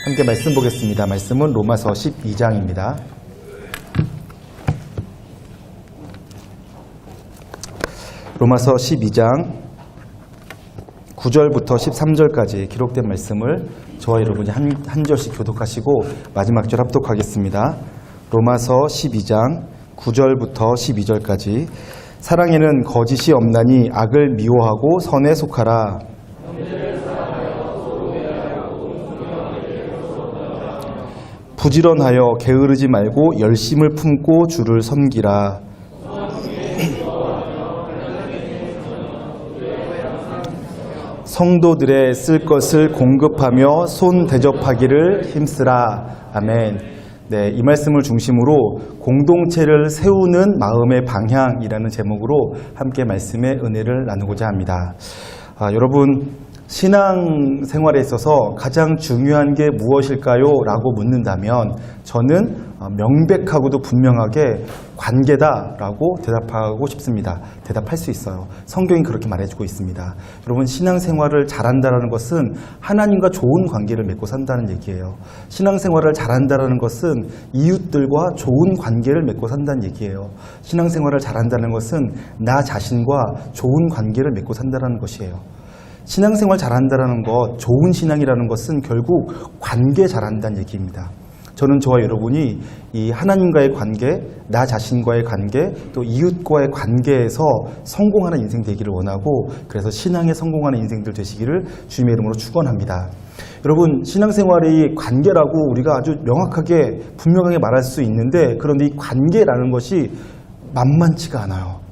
함께 말씀 보겠습니다. 말씀은 로마서 12장입니다. 로마서 12장 9절부터 13절까지 기록된 말씀을 저와 여러분이 한 절씩 교독하시고 마지막 절 합독하겠습니다. 로마서 12장 9절부터 12절까지. 사랑에는 거짓이 없나니 악을 미워하고 선에 속하라. 부지런하여 게으르지 말고 열심을 품고 주를 섬기라. 성도들의 쓸 것을 공급하며 손 대접하기를 힘쓰라. 아멘. 네, 이 말씀을 중심으로 공동체를 세우는 마음의 방향이라는 제목으로 함께 말씀의 은혜를 나누고자 합니다. 여러분, 신앙생활에 있어서 가장 중요한 게 무엇일까요? 라고 묻는다면 저는 명백하고도 분명하게 관계다라고 대답하고 싶습니다. 대답할 수 있어요. 성경이 그렇게 말해주고 있습니다. 여러분, 신앙생활을 잘한다는 것은 하나님과 좋은 관계를 맺고 산다는 얘기예요. 신앙생활을 잘한다는 것은 이웃들과 좋은 관계를 맺고 산다는 얘기예요. 신앙생활을 잘한다는 것은 나 자신과 좋은 관계를 맺고 산다는 것이에요. 신앙생활 잘한다는 것, 좋은 신앙이라는 것은 결국 관계 잘한다는 얘기입니다. 저는 저와 여러분이 이 하나님과의 관계, 나 자신과의 관계, 또 이웃과의 관계에서 성공하는 인생 되기를 원하고, 그래서 신앙에 성공하는 인생들 되시기를 주님의 이름으로 축원합니다. 여러분, 신앙생활이 관계라고 우리가 아주 명확하게 분명하게 말할 수 있는데, 그런데 이 관계라는 것이 만만치가 않아요.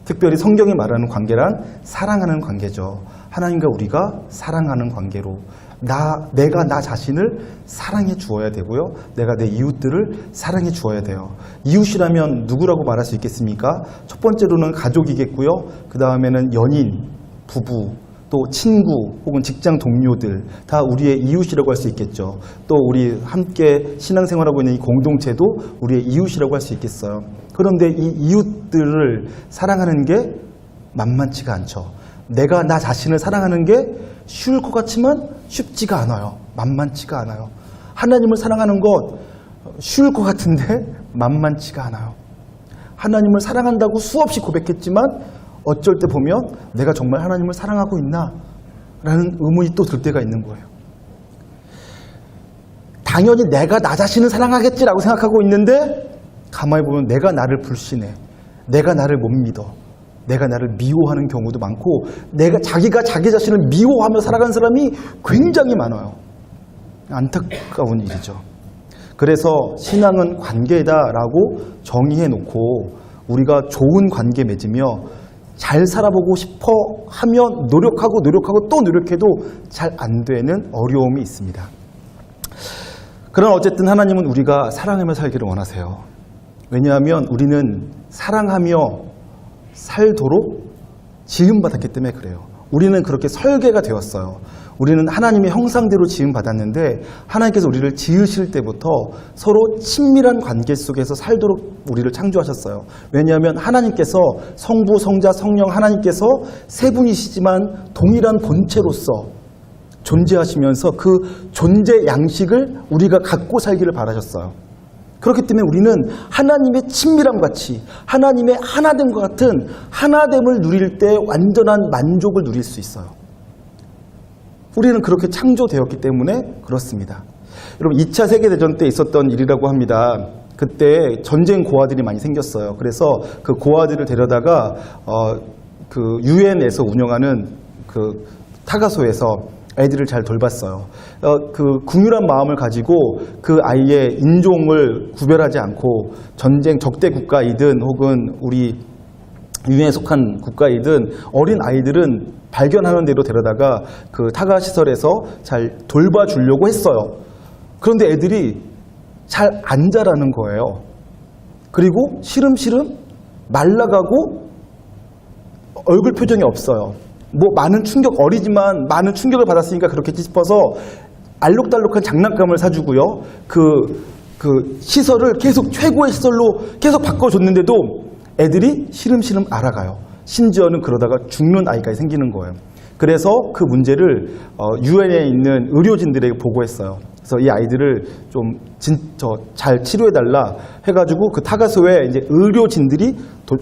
특별히 성경이 말하는 관계란 사랑하는 관계죠. 하나님과 우리가 사랑하는 관계로 내가 나 자신을 사랑해 주어야 되고요. 내가 내 이웃들을 사랑해 주어야 돼요. 이웃이라면 누구라고 말할 수 있겠습니까? 첫 번째로는 가족이겠고요. 그 다음에는 연인, 부부, 또 친구 혹은 직장 동료들 다 우리의 이웃이라고 할 수 있겠죠. 또 우리 함께 신앙생활하고 있는 이 공동체도 우리의 이웃이라고 할 수 있겠어요. 그런데 이 이웃들을 사랑하는 게 만만치가 않죠. 내가 나 자신을 사랑하는 게 쉬울 것 같지만 쉽지가 않아요. 만만치가 않아요. 하나님을 사랑하는 것 쉬울 것 같은데 만만치가 않아요. 하나님을 사랑한다고 수없이 고백했지만 어쩔 때 보면 내가 정말 하나님을 사랑하고 있나? 라는 의문이 또 들 때가 있는 거예요. 당연히 내가 나 자신을 사랑하겠지라고 생각하고 있는데 가만히 보면 내가 나를 불신해. 내가 나를 못 믿어. 내가 나를 미워하는 경우도 많고 자기가 자기 자신을 미워하며 살아가는 사람이 굉장히 많아요. 안타까운 일이죠. 그래서 신앙은 관계다라고 정의해 놓고 우리가 좋은 관계 맺으며 잘 살아보고 싶어 하면 노력하고 또 노력해도 잘 안 되는 어려움이 있습니다. 그러나 어쨌든 하나님은 우리가 사랑하며 살기를 원하세요. 왜냐하면 우리는 사랑하며 살도록 지음받았기 때문에 그래요. 우리는 그렇게 설계가 되었어요. 우리는 하나님의 형상대로 지음받았는데 하나님께서 우리를 지으실 때부터 서로 친밀한 관계 속에서 살도록 우리를 창조하셨어요. 왜냐하면 하나님께서 성부, 성자, 성령 하나님께서 세 분이시지만 동일한 본체로서 존재하시면서 그 존재 양식을 우리가 갖고 살기를 바라셨어요. 그렇기 때문에 우리는 하나님의 친밀함 같이 하나님의 하나됨과 같은 하나됨을 누릴 때 완전한 만족을 누릴 수 있어요. 우리는 그렇게 창조되었기 때문에 그렇습니다. 여러분, 2차 세계대전 때 있었던 일이라고 합니다. 그때 전쟁 고아들이 많이 생겼어요. 그래서 그 고아들을 데려다가 그 유엔에서 운영하는 그 타가소에서 애들을 잘 돌봤어요. 그 긍휼한 마음을 가지고 그 아이의 인종을 구별하지 않고 전쟁 적대 국가이든 혹은 우리 유엔에 속한 국가이든 어린 아이들은 발견하는 대로 데려다가 그 타가 시설에서 잘 돌봐주려고 했어요. 그런데 애들이 잘 안 자라는 거예요. 그리고 시름시름 말라가고 얼굴 표정이 없어요. 뭐 많은 충격, 어리지만 많은 충격을 받았으니까 그렇겠지 싶어서 알록달록한 장난감을 사주고요. 그 시설을 계속 최고의 시설로 계속 바꿔줬는데도 애들이 시름시름 알아가요. 심지어는 그러다가 죽는 아이까지 생기는 거예요. 그래서 그 문제를 유엔에 있는 의료진들에게 보고했어요. 그래서 이 아이들을 좀 잘 치료해달라 해가지고 그 타가소에 이제 의료진들이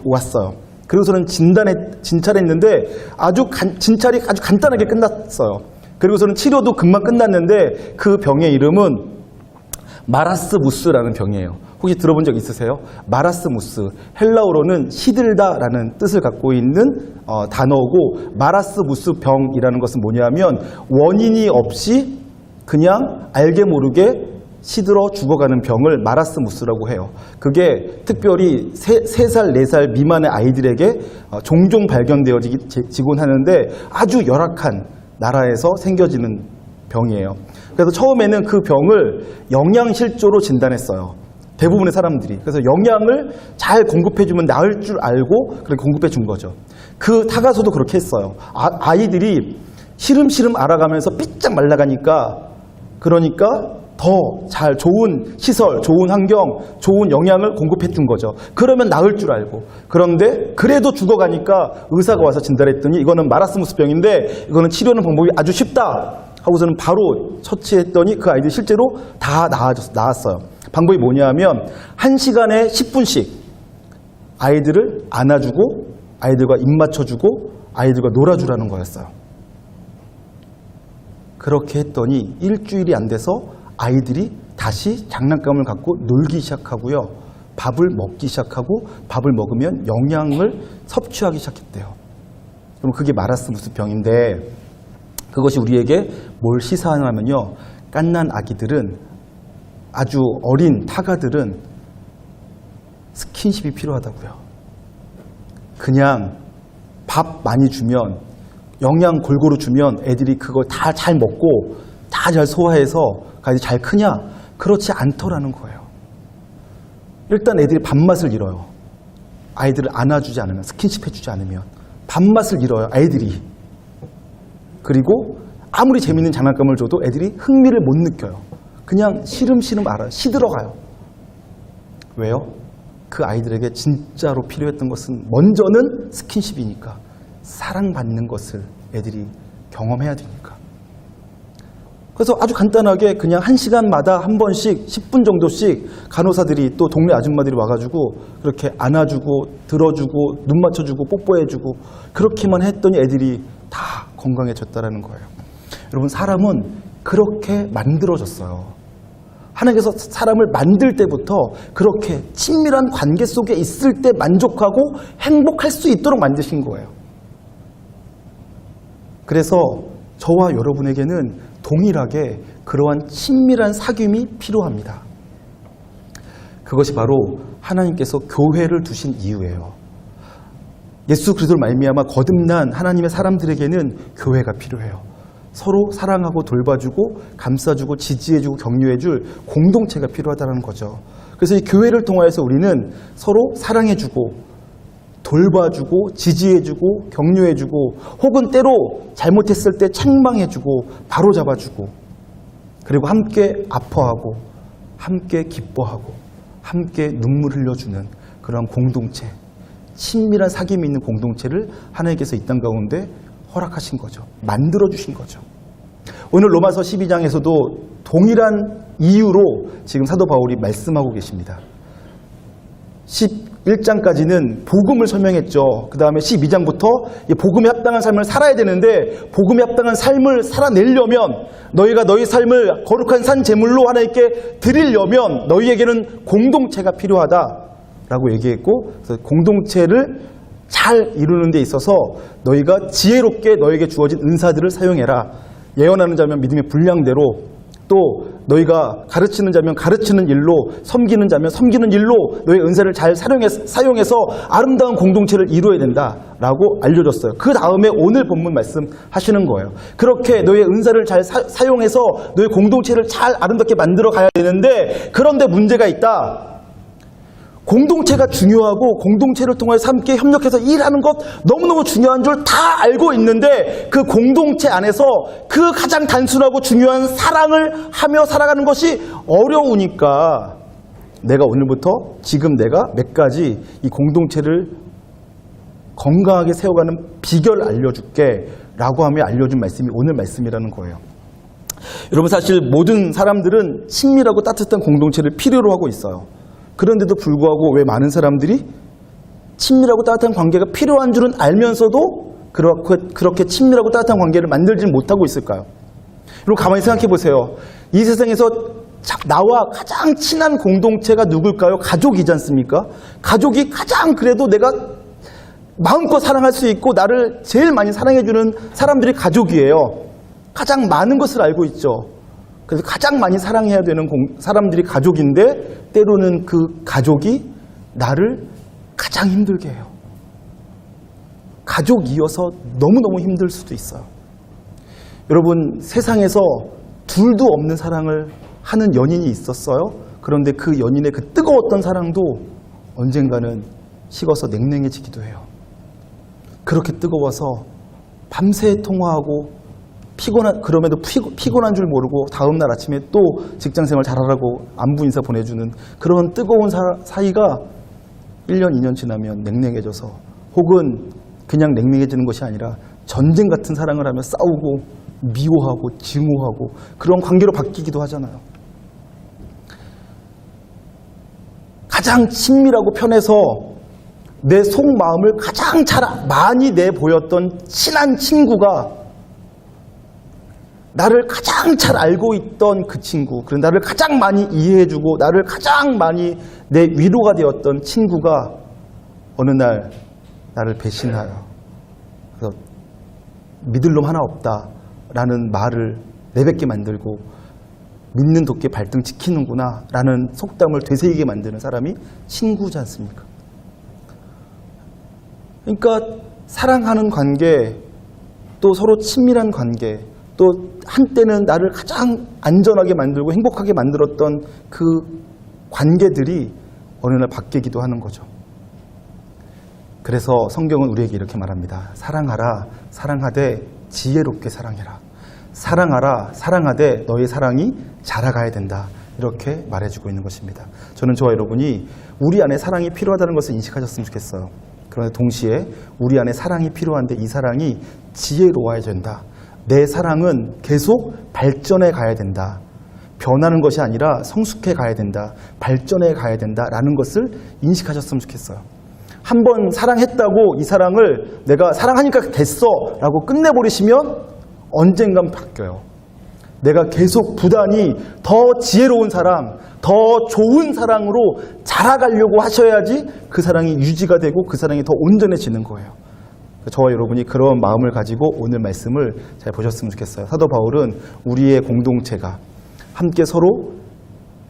왔어요. 그리고서는 진찰했는데 진찰이 아주 간단하게 끝났어요. 그리고서는 치료도 금방 끝났는데 그 병의 이름은 마라스무스라는 병이에요. 혹시 들어본 적 있으세요? 마라스무스, 헬라어로는 시들다라는 뜻을 갖고 있는 단어고, 마라스무스 병이라는 것은 뭐냐면 원인이 없이 그냥 알게 모르게 시들어 죽어가는 병을 마라스무스라고 해요. 그게 특별히 3살, 4살 미만의 아이들에게 종종 발견되어지곤 하는데 아주 열악한 나라에서 생겨지는 병이에요. 그래서 처음에는 그 병을 영양실조로 진단했어요. 대부분의 사람들이. 그래서 영양을 잘 공급해주면 나을 줄 알고 그렇게 공급해준 거죠. 그 타가소도 그렇게 했어요. 아이들이 시름시름 알아가면서 삐짝 말라가니까, 그러니까 더 잘 좋은 시설, 좋은 환경, 좋은 영양을 공급해준 거죠. 그러면 나을 줄 알고. 그런데 그래도 죽어가니까 의사가 와서 진단했더니 이거는 마라스무스 병인데 이거는 치료하는 방법이 아주 쉽다 하고서는 바로 처치했더니 그 아이들이 실제로 다 나았어요. 방법이 뭐냐면 1시간에 10분씩 아이들을 안아주고 아이들과 입 맞춰주고 아이들과 놀아주라는 거였어요. 그렇게 했더니 일주일이 안 돼서 아이들이 다시 장난감을 갖고 놀기 시작하고요. 밥을 먹기 시작하고 밥을 먹으면 영양을 섭취하기 시작했대요. 그럼 그게 마라스무스 병인데, 그것이 우리에게 뭘 시사하냐면요, 갓난 아기들은, 아주 어린 타가들은 스킨십이 필요하다고요. 그냥 밥 많이 주면, 영양 골고루 주면 애들이 그걸 다 잘 먹고 다 잘 소화해서 아이들이 잘 크냐? 그렇지 않더라는 거예요. 일단 애들이 밥맛을 잃어요. 아이들을 안아주지 않으면, 스킨십 해주지 않으면 밥맛을 잃어요, 애들이. 그리고 아무리 재밌는 장난감을 줘도 애들이 흥미를 못 느껴요. 그냥 시름시름 알아요. 시들어가요. 왜요? 그 아이들에게 진짜로 필요했던 것은 먼저는 스킨십이니까, 사랑받는 것을 애들이 경험해야 되니까. 그래서 아주 간단하게 그냥 1시간마다 한 번씩 10분 정도씩 간호사들이, 또 동네 아줌마들이 와가지고 그렇게 안아주고 들어주고 눈 맞춰주고 뽀뽀해주고 그렇게만 했더니 애들이 다 건강해졌다라는 거예요. 여러분, 사람은 그렇게 만들어졌어요. 하나님께서 사람을 만들 때부터 그렇게 친밀한 관계 속에 있을 때 만족하고 행복할 수 있도록 만드신 거예요. 그래서 저와 여러분에게는 동일하게 그러한 친밀한 사귐이 필요합니다. 그것이 바로 하나님께서 교회를 두신 이유예요. 예수 그리스도를 말미암아 거듭난 하나님의 사람들에게는 교회가 필요해요. 서로 사랑하고 돌봐주고 감싸주고 지지해주고 격려해줄 공동체가 필요하다는 거죠. 그래서 이 교회를 통하여서 우리는 서로 사랑해주고 돌봐주고 지지해주고 격려해주고, 혹은 때로 잘못했을 때 책망해주고 바로잡아주고, 그리고 함께 아파하고 함께 기뻐하고 함께 눈물 흘려주는 그런 공동체, 친밀한 사귐이 있는 공동체를 하나님께서 이 땅 가운데 허락하신 거죠. 만들어주신 거죠. 오늘 로마서 12장에서도 동일한 이유로 지금 사도 바울이 말씀하고 계십니다. 11장까지는 복음을 설명했죠. 그 다음에 12장부터 복음에 합당한 삶을 살아야 되는데, 복음에 합당한 삶을 살아내려면, 너희가 너희 삶을 거룩한 산 제물로 하나님께 드리려면 너희에게는 공동체가 필요하다라고 얘기했고, 그래서 공동체를 잘 이루는 데 있어서 너희가 지혜롭게 너에게 주어진 은사들을 사용해라. 예언하는 자면 믿음의 분량대로, 또 너희가 가르치는 자면 가르치는 일로, 섬기는 자면 섬기는 일로 너희 은사를 잘 사용해서 아름다운 공동체를 이루어야 된다라고 알려줬어요. 그 다음에 오늘 본문 말씀하시는 거예요. 그렇게 너희 은사를 잘 사용해서 너희 공동체를 잘 아름답게 만들어 가야 되는데, 그런데 문제가 있다. 공동체가 중요하고 공동체를 통해서 함께 협력해서 일하는 것 너무너무 중요한 줄 다 알고 있는데, 그 공동체 안에서 그 가장 단순하고 중요한 사랑을 하며 살아가는 것이 어려우니까, 내가 오늘부터 지금 내가 몇 가지 이 공동체를 건강하게 세워가는 비결 알려줄게 라고 하며 알려준 말씀이 오늘 말씀이라는 거예요. 여러분, 사실 모든 사람들은 친밀하고 따뜻한 공동체를 필요로 하고 있어요. 그런데도 불구하고 왜 많은 사람들이 친밀하고 따뜻한 관계가 필요한 줄은 알면서도 그렇게 친밀하고 따뜻한 관계를 만들지 못하고 있을까요? 그리고 가만히 생각해 보세요. 이 세상에서 나와 가장 친한 공동체가 누굴까요? 가족이지 않습니까? 가족이 가장 그래도 내가 마음껏 사랑할 수 있고 나를 제일 많이 사랑해주는 사람들이 가족이에요. 가장 많은 것을 알고 있죠. 그래서 가장 많이 사랑해야 되는 사람들이 가족인데 때로는 그 가족이 나를 가장 힘들게 해요. 가족이어서 너무너무 힘들 수도 있어요. 여러분, 세상에서 둘도 없는 사랑을 하는 연인이 있었어요. 그런데 그 연인의 그 뜨거웠던 사랑도 언젠가는 식어서 냉랭해지기도 해요. 그렇게 뜨거워서 밤새 통화하고 그럼에도 피곤한 줄 모르고 다음날 아침에 또 직장생활 잘하라고 안부 인사 보내주는 그런 뜨거운 사이가 1년, 2년 지나면 냉랭해져서 혹은 그냥 냉랭해지는 것이 아니라 전쟁 같은 사랑을 하며 싸우고 미워하고 증오하고 그런 관계로 바뀌기도 하잖아요. 가장 친밀하고 편해서 내 속마음을 가장 많이 내보였던 친한 친구가 나를 가장 잘 알고 있던 그 친구, 그리고 나를 가장 많이 이해해주고 나를 가장 많이 내 위로가 되었던 친구가 어느 날 나를 배신하여 그래서 믿을 놈 하나 없다라는 말을 내뱉게 만들고 믿는 도끼 발등 지키는구나 라는 속담을 되새기게 만드는 사람이 친구지 않습니까? 그러니까 사랑하는 관계, 또 서로 친밀한 관계, 또 한때는 나를 가장 안전하게 만들고 행복하게 만들었던 그 관계들이 어느 날 바뀌기도 하는 거죠. 그래서 성경은 우리에게 이렇게 말합니다. 사랑하라, 사랑하되 지혜롭게 사랑해라. 사랑하라, 사랑하되 너의 사랑이 자라가야 된다. 이렇게 말해주고 있는 것입니다. 저는 저와 여러분이 우리 안에 사랑이 필요하다는 것을 인식하셨으면 좋겠어요. 그런데 동시에 우리 안에 사랑이 필요한데 이 사랑이 지혜로워야 된다. 내 사랑은 계속 발전해 가야 된다. 변하는 것이 아니라 성숙해 가야 된다. 발전해 가야 된다라는 것을 인식하셨으면 좋겠어요. 한번 사랑했다고 이 사랑을 내가 사랑하니까 됐어 라고 끝내버리시면 언젠간 바뀌어요. 내가 계속 부단히 더 지혜로운 사랑, 더 좋은 사랑으로 자라가려고 하셔야지 그 사랑이 유지가 되고 그 사랑이 더 온전해지는 거예요. 저와 여러분이 그런 마음을 가지고 오늘 말씀을 잘 보셨으면 좋겠어요. 사도 바울은 우리의 공동체가 함께 서로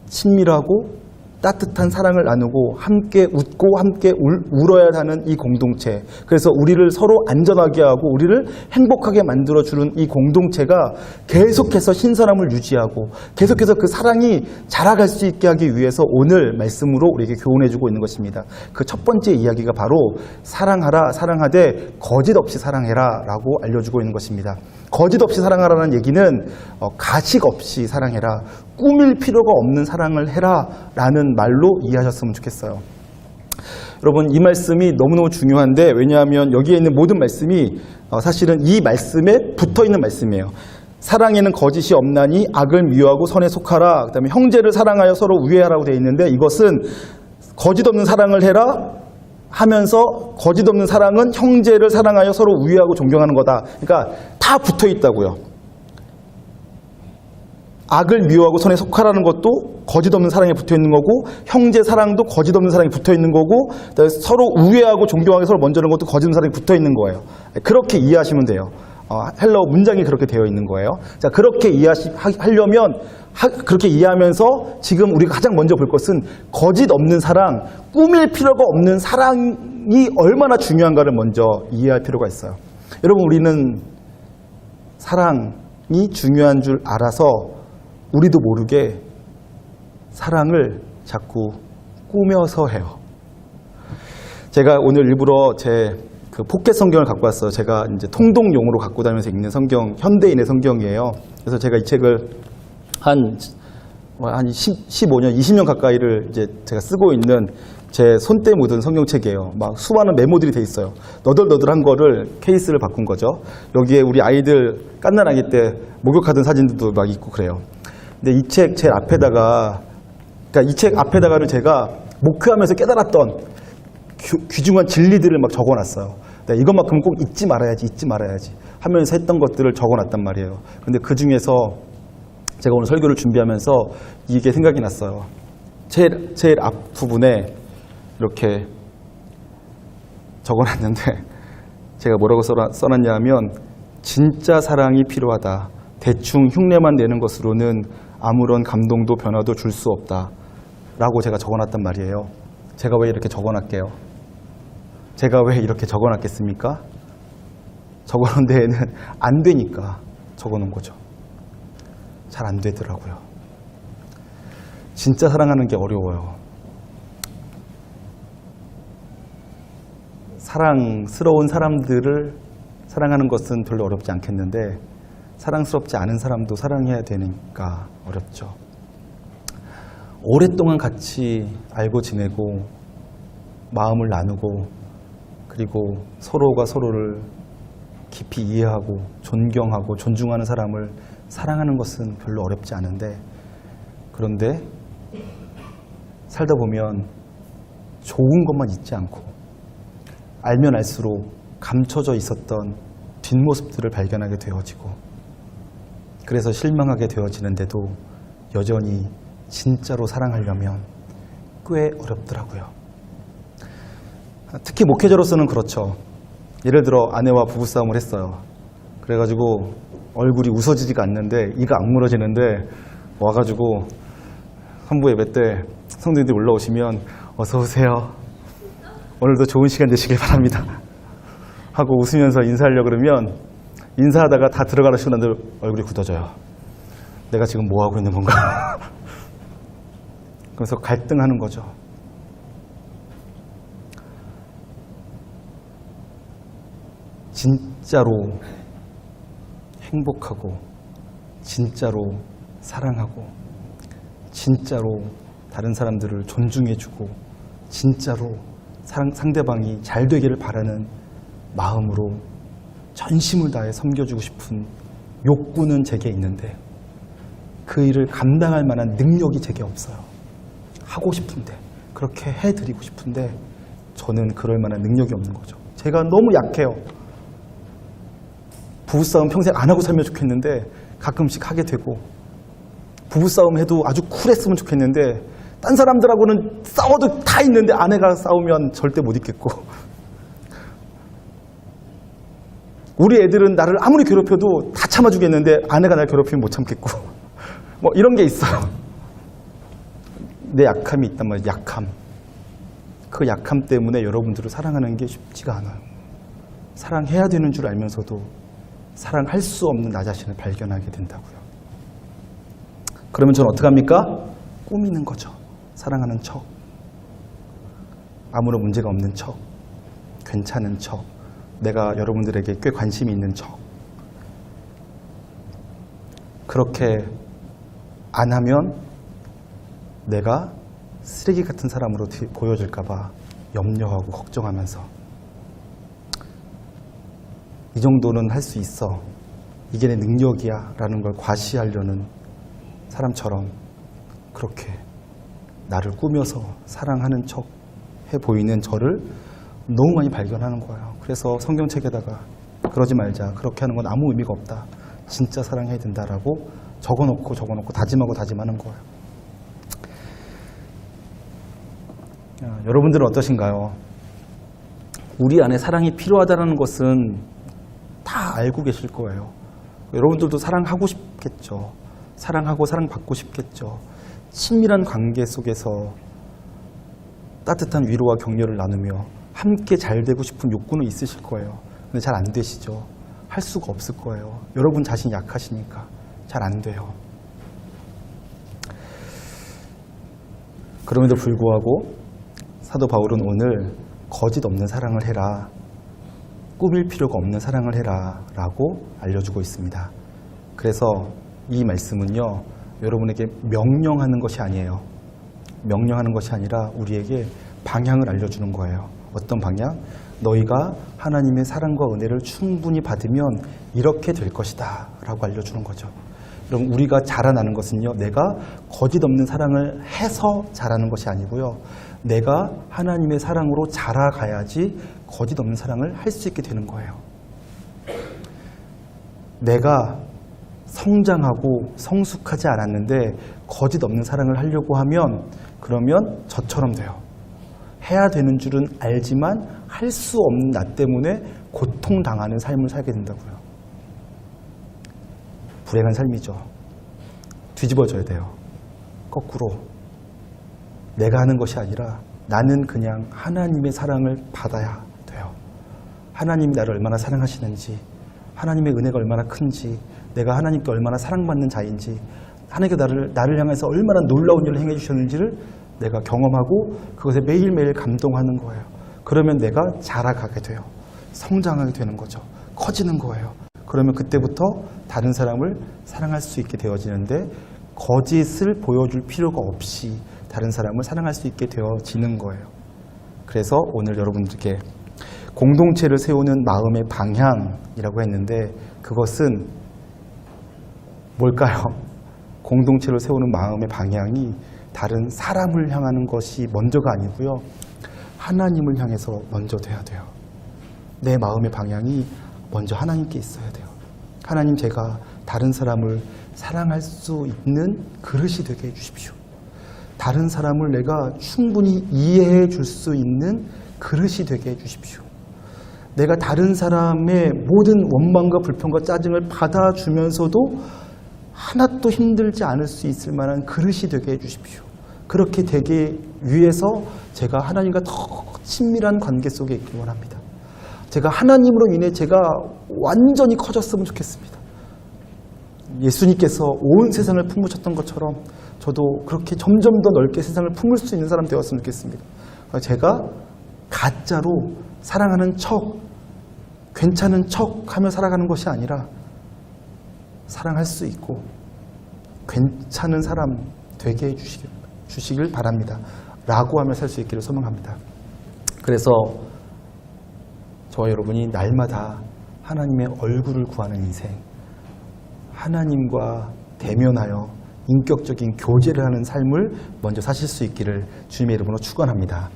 친밀하고 따뜻한 사랑을 나누고 함께 웃고 함께 울어야 하는 이 공동체, 그래서 우리를 서로 안전하게 하고 우리를 행복하게 만들어주는 이 공동체가 계속해서 신선함을 유지하고 계속해서 그 사랑이 자라갈 수 있게 하기 위해서 오늘 말씀으로 우리에게 교훈해주고 있는 것입니다. 그 첫 번째 이야기가 바로 사랑하라, 사랑하되 거짓 없이 사랑해라 라고 알려주고 있는 것입니다. 거짓 없이 사랑하라는 얘기는 가식 없이 사랑해라, 꾸밀 필요가 없는 사랑을 해라 라는 말로 이해하셨으면 좋겠어요. 여러분, 이 말씀이 너무너무 중요한데, 왜냐하면 여기에 있는 모든 말씀이 사실은 이 말씀에 붙어있는 말씀이에요. 사랑에는 거짓이 없나니 악을 미워하고 선에 속하라. 그 다음에 형제를 사랑하여 서로 우애하라고 되어 있는데, 이것은 거짓 없는 사랑을 해라 하면서 거짓 없는 사랑은 형제를 사랑하여 서로 우애하고 존경하는 거다. 그러니까 다 붙어 있다고요. 악을 미워하고 선에 속하라는 것도 거짓 없는 사랑에 붙어 있는 거고, 형제 사랑도 거짓 없는 사랑이 붙어 있는 거고, 서로 우애하고 존경하게 서로 먼저 하는 것도 거짓 없는 사랑이 붙어 있는 거예요. 그렇게 이해하시면 돼요. 헬라어 문장이 그렇게 되어 있는 거예요. 자, 그렇게 이해하려면 그렇게 이해하면서 지금 우리가 가장 먼저 볼 것은 거짓 없는 사랑, 꾸밀 필요가 없는 사랑이 얼마나 중요한가를 먼저 이해할 필요가 있어요. 여러분, 우리는 사랑이 중요한 줄 알아서 우리도 모르게 사랑을 자꾸 꾸며서 해요. 제가 오늘 일부러 제 그 포켓 성경을 갖고 왔어요. 제가 이제 통독용으로 갖고 다니면서 읽는 성경, 현대인의 성경이에요. 그래서 제가 이 책을 한 15년, 20년 가까이를 이제 제가 쓰고 있는 제 손때 묻은 성경책이에요. 막 수많은 메모들이 돼 있어요. 너덜너덜한 거를 케이스를 바꾼 거죠. 여기에 우리 아이들 깐난아기 때 목욕하던 사진들도 막 있고 그래요. 근데 이 책 제 앞에다가, 그러니까 이 책 앞에다가를 제가 목회하면서 깨달았던 귀중한 진리들을 막 적어놨어요. 이것만큼은 꼭 잊지 말아야지 하면서 했던 것들을 적어놨단 말이에요. 근데 그 중에서 제가 오늘 설교를 준비하면서 이게 생각이 났어요. 제일 앞부분에 이렇게 적어놨는데 제가 뭐라고 써놨냐 하면 진짜 사랑이 필요하다. 대충 흉내만 내는 것으로는 아무런 감동도 변화도 줄 수 없다. 라고 제가 적어놨단 말이에요. 제가 왜 이렇게 적어놨게요? 제가 왜 이렇게 적어놨겠습니까? 적어놓은 데에는 안 되니까 적어놓은 거죠. 잘 안 되더라고요. 진짜 사랑하는 게 어려워요. 사랑스러운 사람들을 사랑하는 것은 별로 어렵지 않겠는데 사랑스럽지 않은 사람도 사랑해야 되니까 어렵죠. 오랫동안 같이 알고 지내고 마음을 나누고 그리고 서로가 서로를 깊이 이해하고 존경하고 존중하는 사람을 사랑하는 것은 별로 어렵지 않은데 그런데 살다 보면 좋은 것만 잊지 않고 알면 알수록 감춰져 있었던 뒷모습들을 발견하게 되어지고 그래서 실망하게 되어지는데도 여전히 진짜로 사랑하려면 꽤 어렵더라고요. 특히 목회자로서는 그렇죠. 예를 들어 아내와 부부싸움을 했어요. 그래가지고 얼굴이 웃어지지가 않는데 이가 악물어지는데 와가지고 한부 예배 때 성도님들이 올라오시면 어서 오세요. 오늘도 좋은 시간 되시길 바랍니다. 하고 웃으면서 인사하려고 그러면 인사하다가 다 들어가는 순간들 얼굴이 굳어져요. 내가 지금 뭐 하고 있는 건가? 그래서 갈등하는 거죠. 진짜로 행복하고 진짜로 사랑하고 진짜로 다른 사람들을 존중해주고 진짜로 상대방이 잘 되기를 바라는 마음으로 전심을 다해 섬겨주고 싶은 욕구는 제게 있는데 그 일을 감당할 만한 능력이 제게 없어요. 하고 싶은데 그렇게 해드리고 싶은데 저는 그럴 만한 능력이 없는 거죠. 제가 너무 약해요. 부부싸움 평생 안 하고 살면 좋겠는데 가끔씩 하게 되고 부부싸움 해도 아주 쿨했으면 좋겠는데 딴 사람들하고는 싸워도 다 있는데 아내가 싸우면 절대 못 있겠고 우리 애들은 나를 아무리 괴롭혀도 다 참아주겠는데 아내가 날 괴롭히면 못 참겠고 뭐 이런 게 있어요. 내 약함이 있단 말이에요. 약함. 그 약함 때문에 여러분들을 사랑하는 게 쉽지가 않아요. 사랑해야 되는 줄 알면서도 사랑할 수 없는 나 자신을 발견하게 된다고요. 그러면 저는 어떻게 합니까? 꾸미는 거죠. 사랑하는 척. 아무런 문제가 없는 척. 괜찮은 척. 내가 여러분들에게 꽤 관심이 있는 척. 그렇게 안 하면 내가 쓰레기 같은 사람으로 보여질까 봐 염려하고 걱정하면서 이 정도는 할 수 있어. 이게 내 능력이야 라는 걸 과시하려는 사람처럼 그렇게 나를 꾸며서 사랑하는 척 해 보이는 저를 너무 많이 발견하는 거예요. 그래서 성경책에다가 그러지 말자. 그렇게 하는 건 아무 의미가 없다. 진짜 사랑해야 된다라고 적어놓고 다짐하는 거예요. 여러분들은 어떠신가요? 우리 안에 사랑이 필요하다는 것은 다 알고 계실 거예요. 여러분들도 사랑하고 싶겠죠. 사랑하고 사랑받고 싶겠죠. 친밀한 관계 속에서 따뜻한 위로와 격려를 나누며 함께 잘 되고 싶은 욕구는 있으실 거예요. 근데 잘 안 되시죠. 할 수가 없을 거예요. 여러분 자신이 약하시니까 잘 안 돼요. 그럼에도 불구하고 사도 바울은 오늘 거짓 없는 사랑을 해라. 꾸밀 필요가 없는 사랑을 해라 라고 알려주고 있습니다. 그래서 이 말씀은요, 여러분에게 명령하는 것이 아니에요. 명령하는 것이 아니라 우리에게 방향을 알려주는 거예요. 어떤 방향? 너희가 하나님의 사랑과 은혜를 충분히 받으면 이렇게 될 것이다 라고 알려주는 거죠. 그럼 우리가 자라나는 것은요, 내가 거짓 없는 사랑을 해서 자라는 것이 아니고요, 내가 하나님의 사랑으로 자라가야지 거짓 없는 사랑을 할 수 있게 되는 거예요. 내가 성장하고 성숙하지 않았는데 거짓 없는 사랑을 하려고 하면 그러면 저처럼 돼요. 해야 되는 줄은 알지만 할 수 없는 나 때문에 고통당하는 삶을 살게 된다고요. 불행한 삶이죠. 뒤집어져야 돼요. 거꾸로. 내가 하는 것이 아니라 나는 그냥 하나님의 사랑을 받아야 돼요. 하나님이 나를 얼마나 사랑하시는지, 하나님의 은혜가 얼마나 큰지, 내가 하나님께 얼마나 사랑받는 자인지, 하나님께 나를 향해서 얼마나 놀라운 일을 행해 주셨는지를 내가 경험하고 그것에 매일매일 감동하는 거예요. 그러면 내가 자라가게 돼요. 성장하게 되는 거죠. 커지는 거예요. 그러면 그때부터 다른 사람을 사랑할 수 있게 되어지는데 거짓을 보여줄 필요가 없이 다른 사람을 사랑할 수 있게 되어지는 거예요. 그래서 오늘 여러분들께 공동체를 세우는 마음의 방향이라고 했는데 그것은 뭘까요? 공동체를 세우는 마음의 방향이 다른 사람을 향하는 것이 먼저가 아니고요, 하나님을 향해서 먼저 돼야 돼요. 내 마음의 방향이 먼저 하나님께 있어야 돼요. 하나님, 제가 다른 사람을 사랑할 수 있는 그릇이 되게 해주십시오. 다른 사람을 내가 충분히 이해해 줄 수 있는 그릇이 되게 해주십시오. 내가 다른 사람의 모든 원망과 불평과 짜증을 받아주면서도 하나도 힘들지 않을 수 있을 만한 그릇이 되게 해주십시오. 그렇게 되기 위해서 제가 하나님과 더 친밀한 관계 속에 있길 원합니다. 제가 하나님으로 인해 제가 완전히 커졌으면 좋겠습니다. 예수님께서 온 세상을 품으셨던 것처럼 저도 그렇게 점점 더 넓게 세상을 품을 수 있는 사람 되었으면 좋겠습니다. 제가 가짜로 사랑하는 척, 괜찮은 척 하며 살아가는 것이 아니라 사랑할 수 있고 괜찮은 사람 되게 해주시길 바랍니다. 라고 하며 살 수 있기를 소망합니다. 그래서 저와 여러분이 날마다 하나님의 얼굴을 구하는 인생, 하나님과 대면하여 인격적인 교제를 하는 삶을 먼저 사실 수 있기를 주님의 이름으로 축원합니다.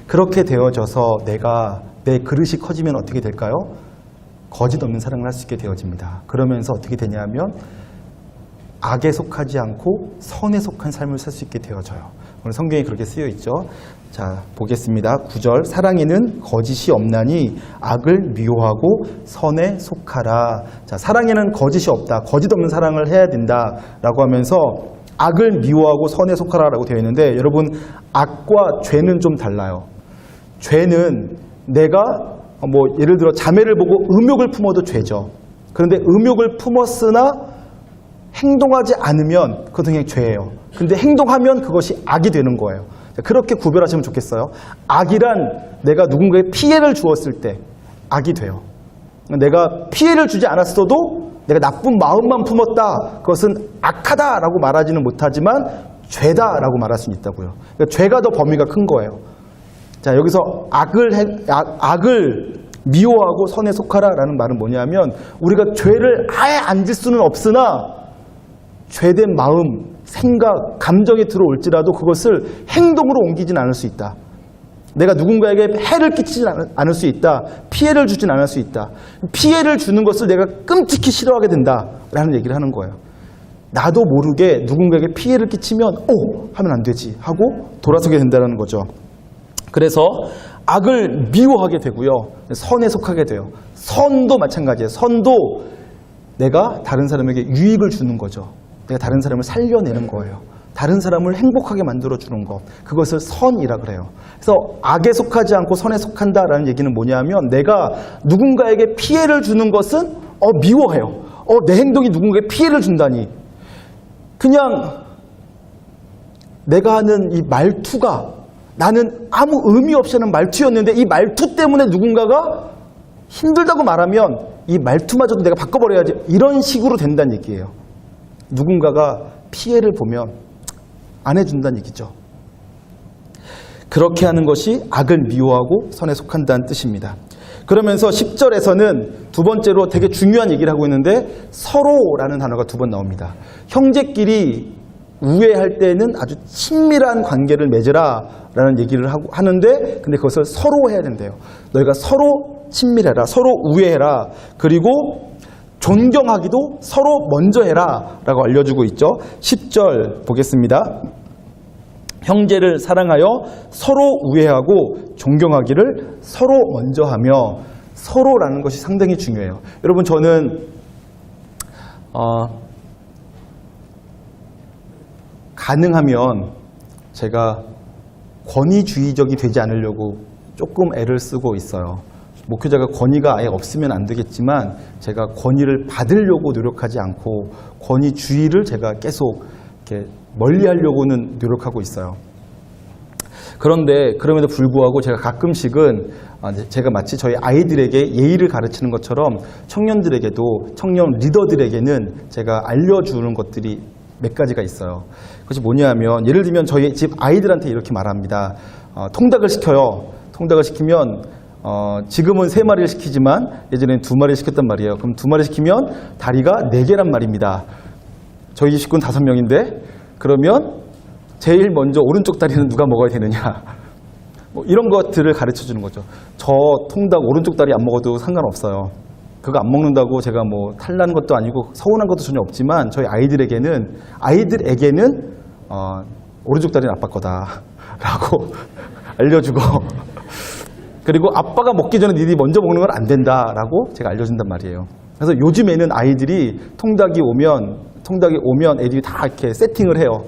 그렇게 되어져서 내 그릇이 커지면 어떻게 될까요? 거짓 없는 사랑을 할 수 있게 되어집니다. 그러면서 어떻게 되냐면 악에 속하지 않고 선에 속한 삶을 살 수 있게 되어져요. 오늘 성경에 그렇게 쓰여 있죠. 자, 보겠습니다. 9절, 사랑에는 거짓이 없나니 악을 미워하고 선에 속하라. 자, 사랑에는 거짓이 없다. 거짓 없는 사랑을 해야 된다라고 하면서 악을 미워하고 선에 속하라라고 되어 있는데, 여러분, 악과 죄는 좀 달라요. 죄는 내가 예를 들어 자매를 보고 음욕을 품어도 죄죠. 그런데 음욕을 품었으나 행동하지 않으면 그것은 그냥 죄예요. 근데 행동하면 그것이 악이 되는 거예요. 그렇게 구별하시면 좋겠어요. 악이란 내가 누군가에 피해를 주었을 때 악이 돼요. 내가 피해를 주지 않았어도 내가 나쁜 마음만 품었다, 그것은 악하다라고 말하지는 못하지만 죄다라고 말할 수는 있다고요. 그러니까 죄가 더 범위가 큰 거예요. 자, 여기서 악을 미워하고 선에 속하라라는 말은 뭐냐면, 우리가 죄를 아예 안 질 수는 없으나 죄된 마음, 생각, 감정이 들어올지라도 그것을 행동으로 옮기진 않을 수 있다. 내가 누군가에게 해를 끼치지 않을 수 있다. 피해를 주진 않을 수 있다. 피해를 주는 것을 내가 끔찍히 싫어하게 된다라는 얘기를 하는 거예요. 나도 모르게 누군가에게 피해를 끼치면 하면 안 되지 하고 돌아서게 된다는 거죠. 그래서 악을 미워하게 되고요, 선에 속하게 돼요. 선도 마찬가지예요. 선도 내가 다른 사람에게 유익을 주는 거죠. 내가 다른 사람을 살려내는 거예요. 다른 사람을 행복하게 만들어주는 것, 그것을 선이라 그래요. 그래서 악에 속하지 않고 선에 속한다라는 얘기는 뭐냐면, 내가 누군가에게 피해를 주는 것은 미워해요. 내 행동이 누군가에게 피해를 준다니. 그냥 내가 하는 이 말투가 나는 아무 의미 없이 하는 말투였는데 이 말투 때문에 누군가가 힘들다고 말하면 이 말투마저도 내가 바꿔버려야지, 이런 식으로 된다는 얘기예요. 누군가가 피해를 보면 안 해준다는 얘기죠. 그렇게 하는 것이 악을 미워하고 선에 속한다는 뜻입니다. 그러면서 10절에서는 두 번째로 되게 중요한 얘기를 하고 있는데 서로라는 단어가 두 번 나옵니다. 형제끼리 우애할 때는 아주 친밀한 관계를 맺으라 라는 얘기를 하는데 근데 그것을 서로 해야 된대요. 너희가 서로 친밀해라, 서로 우애해라, 그리고 존경하기도 서로 먼저 해라 라고 알려주고 있죠. 10절 보겠습니다. 형제를 사랑하여 서로 우애하고 존경하기를 서로 먼저 하며, 서로라는 것이 상당히 중요해요. 여러분, 저는 가능하면 제가 권위주의적이 되지 않으려고 조금 애를 쓰고 있어요. 목회자가 권위가 아예 없으면 안 되겠지만 제가 권위를 받으려고 노력하지 않고 권위주의를 제가 계속 이렇게 멀리하려고는 노력하고 있어요. 그런데 그럼에도 불구하고 제가 가끔씩은 제가 마치 저희 아이들에게 예의를 가르치는 것처럼 청년들에게도, 청년 리더들에게는 제가 알려주는 것들이 몇 가지가 있어요. 그것이 뭐냐면, 예를 들면 저희 집 아이들한테 이렇게 말합니다. 통닭을 시켜요. 통닭을 시키면 지금은 3마리를 시키지만 예전에는 2마리를 시켰단 말이에요. 그럼 2마리 시키면 다리가 4개란 말입니다. 저희 식구는 5명인데 그러면 제일 먼저 오른쪽 다리는 누가 먹어야 되느냐, 뭐 이런 것들을 가르쳐 주는 거죠. 저 통닭 오른쪽 다리 안 먹어도 상관없어요. 그거 안 먹는다고 제가 뭐 탈난 것도 아니고 서운한 것도 전혀 없지만 저희 아이들에게는 오른쪽 다리는 아빠 거다 라고 알려주고, 그리고 아빠가 먹기 전에 니들이 먼저 먹는 건 안 된다 라고 제가 알려준단 말이에요. 그래서 요즘에는 아이들이 통닭이 오면 애들이 다 이렇게 세팅을 해요.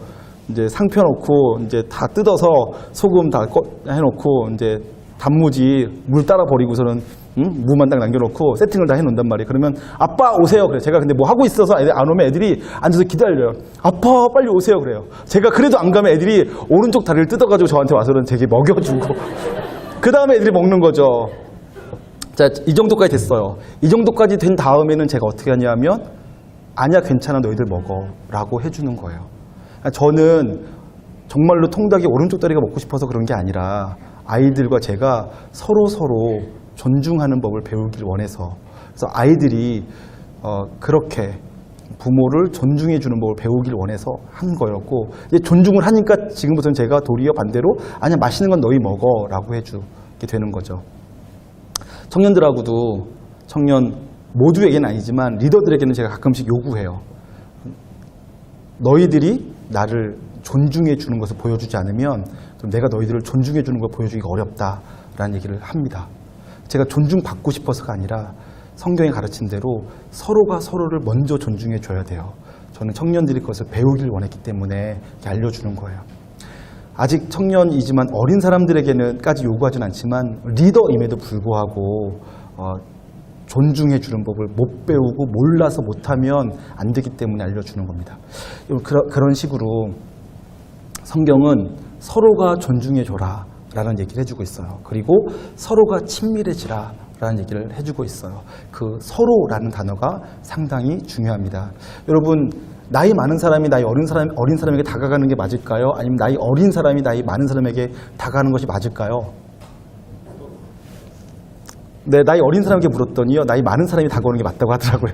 이제 상 펴놓고 이제 다 뜯어서 소금 다 해놓고 이제 단무지 물 따라 버리고서는 무만 딱 남겨놓고 세팅을 다 해놓는단 말이에요. 그러면 아빠 오세요 그래요. 제가 근데 뭐 하고 있어서 애들 안 오면 애들이 앉아서 기다려요. 아빠 빨리 오세요 그래요. 제가 그래도 안 가면 애들이 오른쪽 다리를 뜯어가지고 저한테 와서는 되게 먹여주고 그 다음에 애들이 먹는 거죠. 자, 이 정도까지 됐어요. 이 정도까지 된 다음에는 제가 어떻게 하냐면, 아니야 괜찮아 너희들 먹어 라고 해주는 거예요. 저는 정말로 통닭이 오른쪽 다리가 먹고 싶어서 그런 게 아니라 아이들과 제가 서로 존중하는 법을 배우길 원해서, 그래서 아이들이 그렇게 부모를 존중해 주는 법을 배우길 원해서 한 거였고, 이제 존중을 하니까 지금부터는 제가 도리어 반대로 아니야 맛있는 건 너희 먹어 라고 해주게 되는 거죠. 청년들하고도, 청년 모두에게는 아니지만 리더들에게는 제가 가끔씩 요구해요. 너희들이 나를 존중해 주는 것을 보여주지 않으면 그럼 내가 너희들을 존중해 주는 걸 보여주기가 어렵다라는 얘기를 합니다. 제가 존중받고 싶어서가 아니라 성경이 가르친 대로 서로가 서로를 먼저 존중해 줘야 돼요. 저는 청년들이 그것을 배우길 원했기 때문에 이렇게 알려주는 거예요. 아직 청년이지만 어린 사람들에게는까지 요구하진 않지만 리더임에도 불구하고 존중해 주는 법을 못 배우고 몰라서 못하면 안 되기 때문에 알려주는 겁니다. 그런 식으로 성경은 서로가 존중해 줘라 라는 얘기를 해주고 있어요. 그리고 서로가 친밀해지라 라는 얘기를 해주고 있어요. 그 서로라는 단어가 상당히 중요합니다. 여러분, 나이 많은 사람이 나이 어린 사람에게 다가가는 게 맞을까요? 아니면 나이 어린 사람이 나이 많은 사람에게 다가가는 것이 맞을까요? 네, 나이 어린 사람에게 물었더니요, 나이 많은 사람이 다가오는 게 맞다고 하더라고요.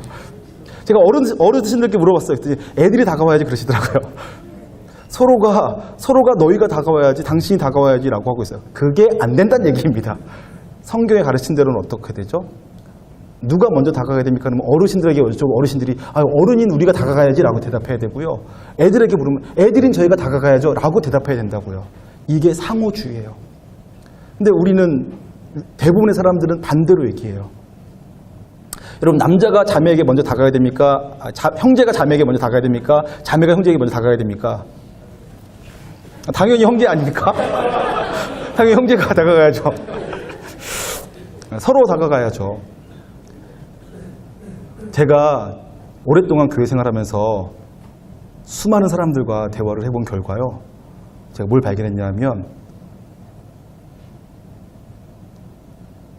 제가 어르신들께 물어봤어요. 그랬더니 애들이 다가와야지 그러시더라고요. 서로가 너희가 다가와야지, 당신이 다가와야지 라고 하고 있어요. 그게 안 된다는 얘기입니다. 성경에 가르친 대로는 어떻게 되죠? 누가 먼저 다가가야 됩니까? 그러면 어르신들에게 여쭤보면 어르신들이 어른인 우리가 다가가야지 라고 대답해야 되고요. 애들에게 물으면 애들인 저희가 다가가야죠 라고 대답해야 된다고요. 이게 상호주의예요. 근데 우리는, 대부분의 사람들은 반대로 얘기해요. 여러분, 남자가 자매에게 먼저 다가가야 됩니까? 형제가 자매에게 먼저 다가가야 됩니까? 자매가 형제에게 먼저 다가가야 됩니까? 당연히 형제 아닙니까? 당연히 형제가 다가가야죠. 서로 다가가야죠. 제가 오랫동안 교회 생활하면서 수많은 사람들과 대화를 해본 결과요, 제가 뭘 발견했냐면,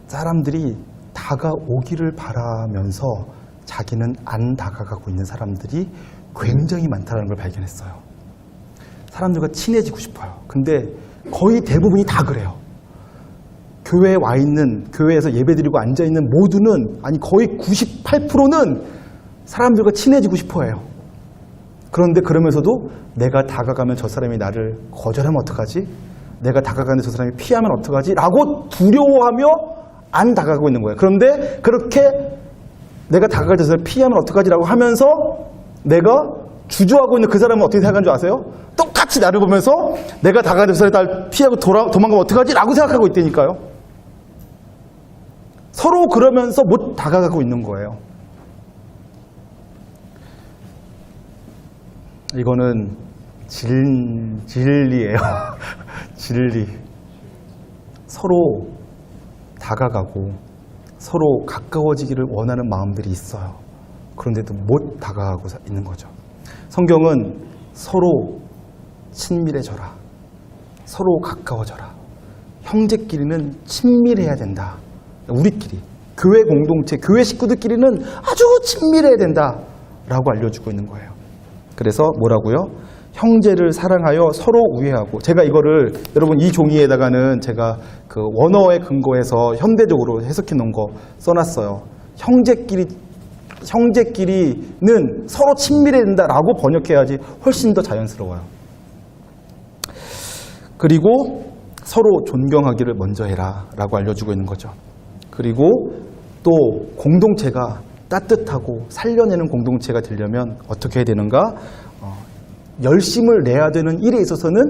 사람들이 다가오기를 바라면서 자기는 안 다가가고 있는 사람들이 굉장히 많다는 걸 발견했어요. 사람들과 친해지고 싶어요. 근데 거의 대부분이 다 그래요. 교회에 와 있는, 교회에서 예배드리고 앉아있는 모두는, 아니 거의 98%는 사람들과 친해지고 싶어 해요. 그런데 그러면서도 내가 다가가면 저 사람이 나를 거절하면 어떡하지? 내가 다가가는데 저 사람이 피하면 어떡하지? 라고 두려워하며 안 다가가고 있는 거예요. 그런데 그렇게 내가 다가갈 때 저 사람이 피하면 어떡하지? 라고 하면서 내가 주저하고 있는 그 사람은 어떻게 생각하는 줄 아세요? 똑같이 나를 보면서 내가 다가가는 저 사람이 날 피하고 도망가면 어떡하지? 라고 생각하고 있다니까요. 서로 그러면서 못 다가가고 있는 거예요. 이거는 진리예요. 진리. 서로 다가가고 서로 가까워지기를 원하는 마음들이 있어요. 그런데도 못 다가가고 있는 거죠. 성경은 서로 친밀해져라. 서로 가까워져라. 형제끼리는 친밀해야 된다. 우리끼리, 교회 공동체, 교회 식구들끼리는 아주 친밀해야 된다라고 알려주고 있는 거예요. 그래서 뭐라고요? 형제를 사랑하여 서로 우애하고, 제가 이거를 여러분 이 종이에다가는 제가 그 원어에 근거해서 현대적으로 해석해 놓은 거 써놨어요. 형제끼리는 서로 친밀해야 된다라고 번역해야지 훨씬 더 자연스러워요. 그리고 서로 존경하기를 먼저 해라 라고 알려주고 있는 거죠. 그리고 또 공동체가 따뜻하고 살려내는 공동체가 되려면 어떻게 해야 되는가? 열심을 내야 되는 일에 있어서는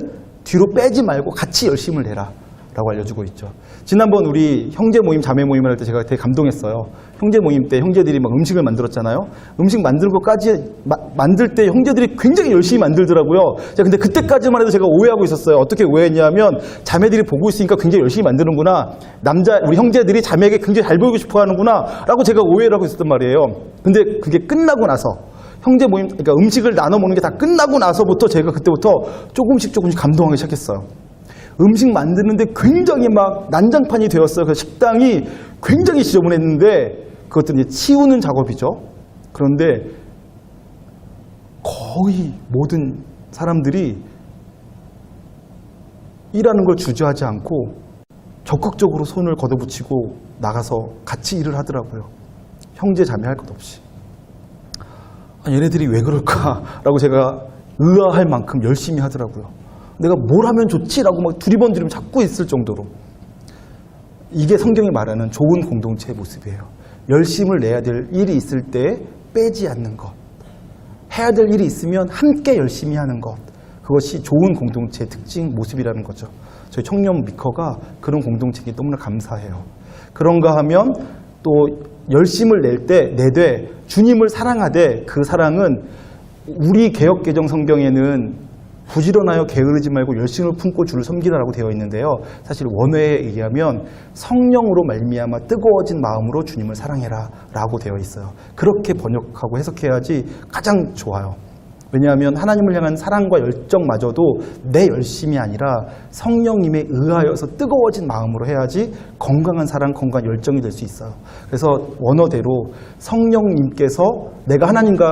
뒤로 빼지 말고 같이 열심을 내라 라고 알려주고 있죠. 지난번 우리 형제 모임, 자매 모임을 할 때 제가 되게 감동했어요. 형제 모임 때 형제들이 막 음식을 만들었잖아요. 음식 만들 것까지 만들 때 형제들이 굉장히 열심히 만들더라고요. 근데 그때까지만 해도 제가 오해하고 있었어요. 어떻게 오해했냐면 자매들이 보고 있으니까 굉장히 열심히 만드는구나. 우리 형제들이 자매에게 굉장히 잘 보이고 싶어 하는구나 라고 제가 오해를 하고 있었단 말이에요. 근데 그게 끝나고 나서 형제 모임, 그러니까 음식을 나눠 먹는 게 다 끝나고 나서부터 제가 그때부터 조금씩 감동하기 시작했어요. 음식 만드는데 굉장히 막 난장판이 되었어요. 그 식당이 굉장히 지저분했는데 그것도 이제 치우는 작업이죠. 그런데 거의 모든 사람들이 일하는 걸 주저하지 않고 적극적으로 손을 걷어붙이고 나가서 같이 일을 하더라고요. 형제 자매 할 것 없이. 얘네들이 왜 그럴까라고 제가 의아할 만큼 열심히 하더라고요. 내가 뭘 하면 좋지라고 막 두리번두리번 찾고 있을 정도로. 이게 성경이 말하는 좋은 공동체의 모습이에요. 열심을 내야 될 일이 있을 때 빼지 않는 것. 해야 될 일이 있으면 함께 열심히 하는 것. 그것이 좋은 공동체의 특징 모습이라는 거죠. 저희 청년 미커가 그런 공동체에 너무나 감사해요. 그런가 하면 또 열심을 낼 때 내되 주님을 사랑하되 그 사랑은 우리 개역개정 성경에는 부지런하여 게으르지 말고 열심을 품고 주를 섬기라라고 되어 있는데요. 사실 원어에 의하면 성령으로 말미암아 뜨거워진 마음으로 주님을 사랑해라 라고 되어 있어요. 그렇게 번역하고 해석해야지 가장 좋아요. 왜냐하면 하나님을 향한 사랑과 열정마저도 내 열심이 아니라 성령님에 의하여서 뜨거워진 마음으로 해야지 건강한 사랑, 건강한 열정이 될 수 있어요. 그래서 원어대로 성령님께서 내가 하나님의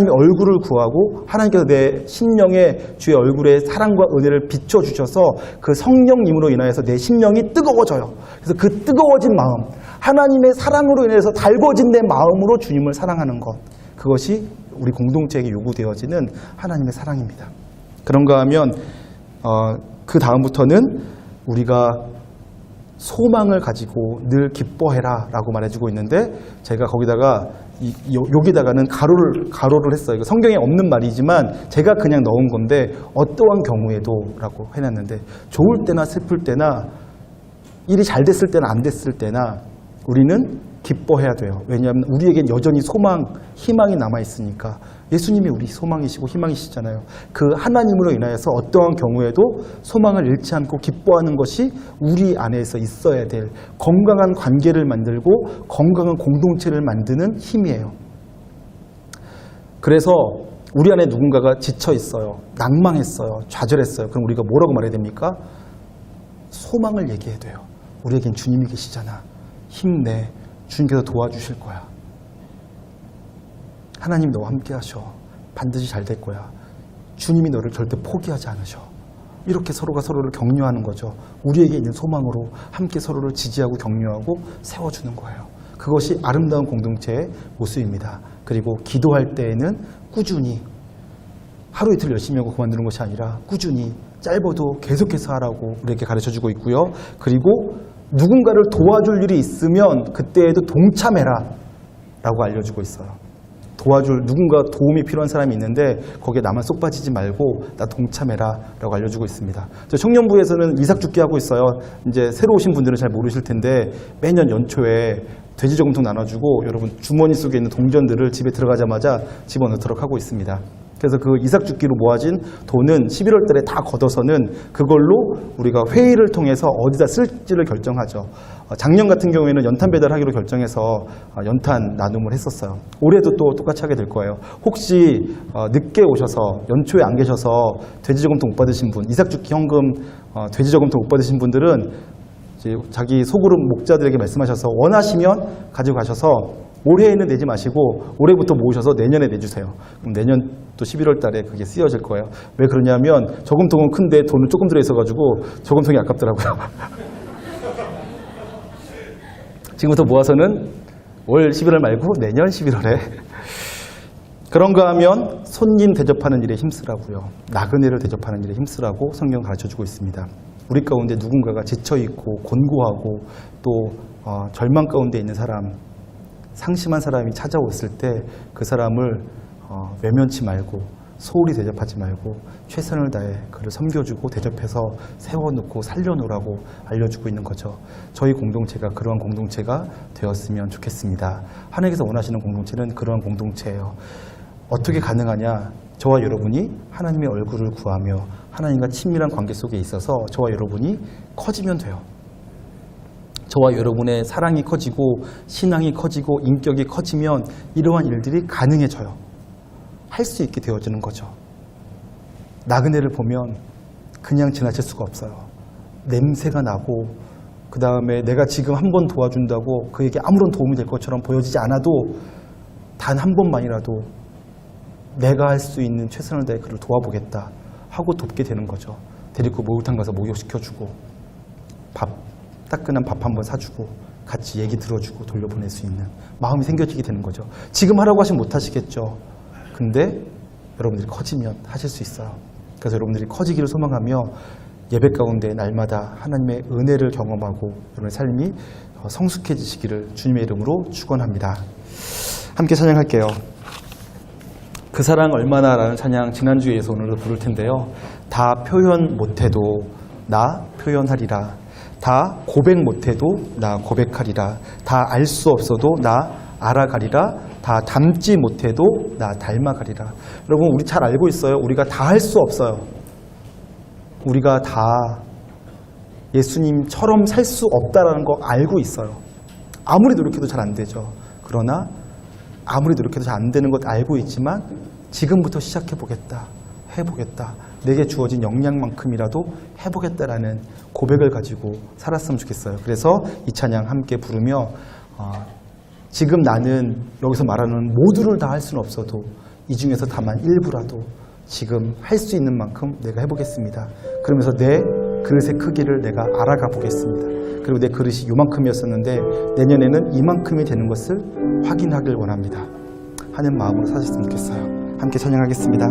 얼굴을 구하고 하나님께서 내 심령에 주의 얼굴에 사랑과 은혜를 비춰주셔서 그 성령님으로 인하여서 내 심령이 뜨거워져요. 그래서 그 뜨거워진 마음, 하나님의 사랑으로 인해서 달궈진 내 마음으로 주님을 사랑하는 것, 그것이 우리 공동체에게 요구되어지는 하나님의 사랑입니다. 그런가 하면 그 다음부터는 우리가 소망을 가지고 늘 기뻐해라 라고 말해주고 있는데, 제가 거기다가 여기다가는 가로를 했어요. 성경에 없는 말이지만 제가 그냥 넣은 건데, 어떠한 경우에도 라고 해놨는데, 좋을 때나 슬플 때나 일이 잘 됐을 때나 안 됐을 때나 우리는 기뻐해야 돼요. 왜냐하면 우리에겐 여전히 소망, 희망이 남아있으니까. 예수님이 우리 소망이시고 희망이시잖아요. 그 하나님으로 인하여서 어떠한 경우에도 소망을 잃지 않고 기뻐하는 것이 우리 안에서 있어야 될 건강한 관계를 만들고 건강한 공동체를 만드는 힘이에요. 그래서 우리 안에 누군가가 지쳐 있어요. 낭망했어요. 좌절했어요. 그럼 우리가 뭐라고 말해야 됩니까? 소망을 얘기해야 돼요. 우리에겐 주님이 계시잖아. 힘내. 주님께서 도와주실 거야. 하나님 너와 함께 하셔. 반드시 잘 될 거야. 주님이 너를 절대 포기하지 않으셔. 이렇게 서로가 서로를 격려하는 거죠. 우리에게 있는 소망으로 함께 서로를 지지하고 격려하고 세워주는 거예요. 그것이 아름다운 공동체의 모습입니다. 그리고 기도할 때에는 꾸준히 하루 이틀 열심히 하고 그만두는 것이 아니라 꾸준히 짧아도 계속해서 하라고 우리에게 가르쳐주고 있고요. 그리고 누군가를 도와줄 일이 있으면 그때에도 동참해라 라고 알려주고 있어요. 누군가 도움이 필요한 사람이 있는데 거기에 나만 쏙 빠지지 말고 나 동참해라 라고 알려주고 있습니다. 저 청년부에서는 이삭죽기 하고 있어요. 이제 새로 오신 분들은 잘 모르실 텐데 매년 연초에 돼지 저금통 나눠주고 여러분 주머니 속에 있는 동전들을 집에 들어가자마자 집어넣도록 하고 있습니다. 그래서 그 이삭죽기로 모아진 돈은 11월 달에 다 걷어서는 그걸로 우리가 회의를 통해서 어디다 쓸지를 결정하죠. 작년 같은 경우에는 연탄 배달하기로 결정해서 연탄 나눔을 했었어요. 올해도 또 똑같이 하게 될 거예요. 혹시 늦게 오셔서 연초에 안 계셔서 돼지 저금통 못 받으신 분, 이삭죽기 현금 돼지 저금통 못 받으신 분들은 이제 자기 소그룹 목자들에게 말씀하셔서 원하시면 가지고 가셔서 올해에는 내지 마시고 올해부터 모으셔서 내년에 내주세요. 그럼 내년 또 11월 달에 그게 쓰여질 거예요. 왜 그러냐면 저금통은 큰데 돈은 조금 들어있어가지고 저금통이 아깝더라고요. 지금부터 모아서는 올 11월 말고 내년 11월에 그런가 하면 손님 대접하는 일에 힘쓰라고요. 나그네를 대접하는 일에 힘쓰라고 성경 가르쳐주고 있습니다. 우리 가운데 누군가가 지쳐있고 곤고하고 또 절망 가운데 있는 사람, 상심한 사람이 찾아왔을 때 그 사람을 외면치 말고 소홀히 대접하지 말고 최선을 다해 그를 섬겨주고 대접해서 세워놓고 살려놓으라고 알려주고 있는 거죠. 저희 공동체가 그러한 공동체가 되었으면 좋겠습니다. 하나님께서 원하시는 공동체는 그러한 공동체예요. 어떻게 가능하냐? 저와 여러분이 하나님의 얼굴을 구하며 하나님과 친밀한 관계 속에 있어서 저와 여러분이 커지면 돼요. 저와 여러분의 사랑이 커지고 신앙이 커지고 인격이 커지면 이러한 일들이 가능해져요. 할 수 있게 되어지는 거죠. 나그네를 보면 그냥 지나칠 수가 없어요. 냄새가 나고 그 다음에 내가 지금 한 번 도와준다고 그에게 아무런 도움이 될 것처럼 보여지지 않아도 단 한 번만이라도 내가 할 수 있는 최선을 다해 그를 도와보겠다 하고 돕게 되는 거죠. 데리고 목욕탕 가서 목욕시켜주고 따끈한 밥 한 번 사주고 같이 얘기 들어주고 돌려보낼 수 있는 마음이 생겨지게 되는 거죠. 지금 하라고 하시면 못하시겠죠. 근데 여러분들이 커지면 하실 수 있어요. 그래서 여러분들이 커지기를 소망하며 예배 가운데 날마다 하나님의 은혜를 경험하고 여러분의 삶이 성숙해지시기를 주님의 이름으로 축원합니다. 함께 찬양할게요. 그 사랑 얼마나 라는 찬양 지난주에서 오늘도 부를 텐데요. 다 표현 못해도 나 표현하리라. 다 고백 못해도 나 고백하리라. 다 알 수 없어도 나 알아가리라. 다 닮지 못해도 나 닮아가리라. 여러분 우리 잘 알고 있어요. 우리가 다 할 수 없어요. 우리가 다 예수님처럼 살 수 없다라는 거 알고 있어요. 아무리 노력해도 잘 안 되죠. 그러나 아무리 노력해도 잘 안 되는 것 알고 있지만 지금부터 시작해보겠다. 해보겠다. 내게 주어진 역량만큼이라도 해보겠다라는 고백을 가지고 살았으면 좋겠어요. 그래서 이 찬양 함께 부르며 지금 나는 여기서 말하는 모두를 다 할 수는 없어도 이 중에서 다만 일부라도 지금 할 수 있는 만큼 내가 해보겠습니다. 그러면서 내 그릇의 크기를 내가 알아가 보겠습니다. 그리고 내 그릇이 요만큼이었었는데 내년에는 이만큼이 되는 것을 확인하길 원합니다. 하는 마음으로 사셨으면 좋겠어요. 함께 찬양하겠습니다.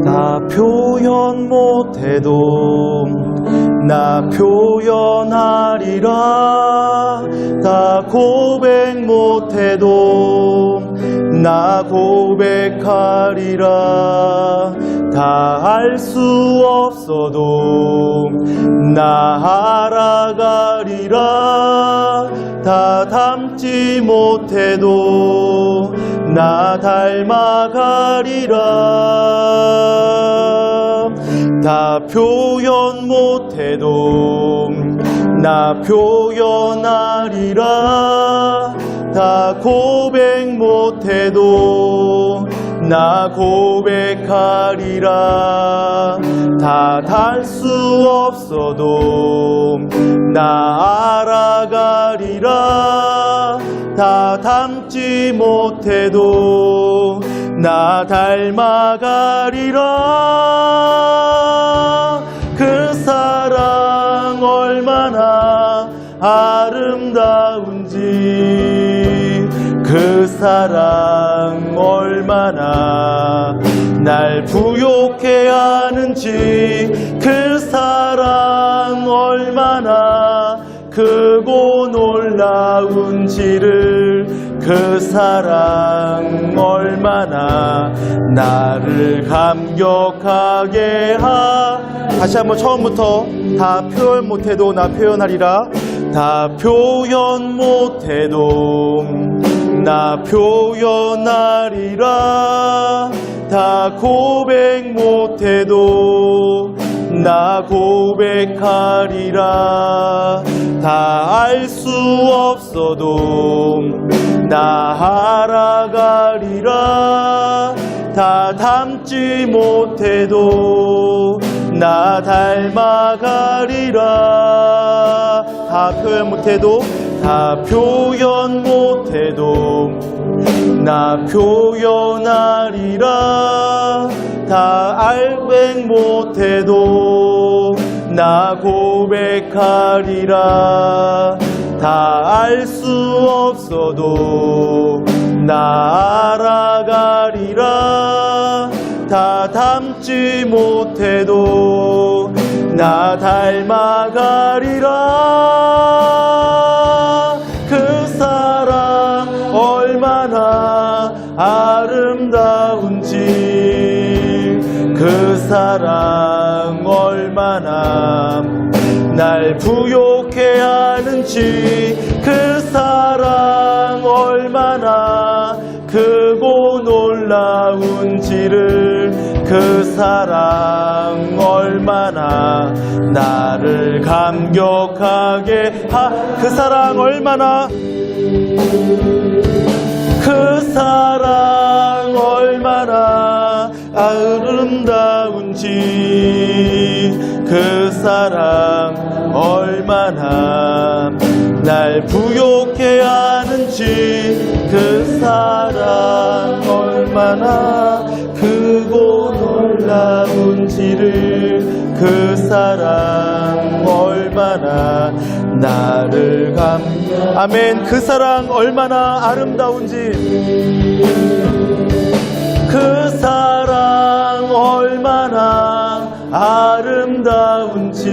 다 표현 못해도 나 표현하리라. 다 고백 못해도 나 고백하리라. 다 알 수 없어도 나 알아가리라. 다 닮지 못해도 나 닮아가리라. 다 표현 못해도 나 표현하리라. 다 고백 못해도 나 고백하리라. 다 달 수 없어도 나 알아가리라. 다 닮지 못해도 나 닮아가리라. 그 사랑 얼마나 아름다운지, 그 사랑 얼마나 날 부욕해 하는지, 그 사랑 얼마나 크고 놀라운지를, 그 사랑 얼마나 나를 감격하게 다시 한번 처음부터. 다 표현 못해도 나 표현하리라. 다 표현 못해도 나 표현하리라. 다 고백 못해도 나 고백하리라. 다 알 수 없어도 나 알아가리라. 다 닮지 못해도 나 닮아가리라. 다 표현 못해도, 다 표현 못해도 나 표현하리라. 다 알백 못해도 나 고백하리라. 다 알 수 없어도 나 알아가리라. 다 닮지 못해도 나 닮아가리라. 그 사랑 얼마나 아름다운지, 그 사랑 얼마나 날 부욕해 하는지, 그 사랑 얼마나 크고 놀라운지를, 그 사랑 얼마나 나를 감격하게 그 사랑 얼마나, 그 사랑 얼마나 아름다운지, 그 사랑 얼마나 날 부욕해 하는지, 그 사랑 얼마나 크고 놀라운지를, 그 사랑 얼마나 나를 아멘. 그 사랑 얼마나 아름다운지, 그 사랑 얼마나 아름다운지,